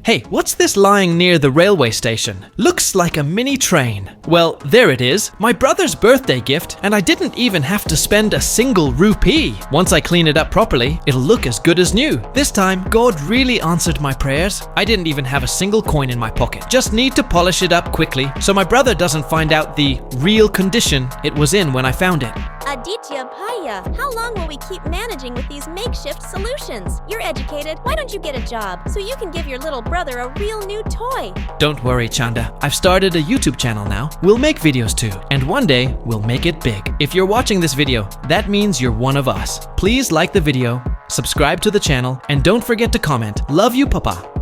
Hey, what's this lying near the railway station? Looks like a mini train. Well, there it is, my brother's birthday gift, and I didn't even have to spend a single rupee. Once I clean it up properly, it'll look as good as new. This time, God really answered my prayers. I didn't even have a single coin in my pocket. Just need to polish it up quickly so my brother doesn't find out the real condition it was in when I found it. Aditya Paya, how long will we keep managing with these makeshift solutions? You're educated, why don't you get a job so you can give your little brother a real new toy? Don't worry, Chanda. I've started a YouTube channel now. We'll make videos too, and one day we'll make it big. If you're watching this video, that means you're one of us. Please like the video, subscribe to the channel, and don't forget to comment. Love you, Papa.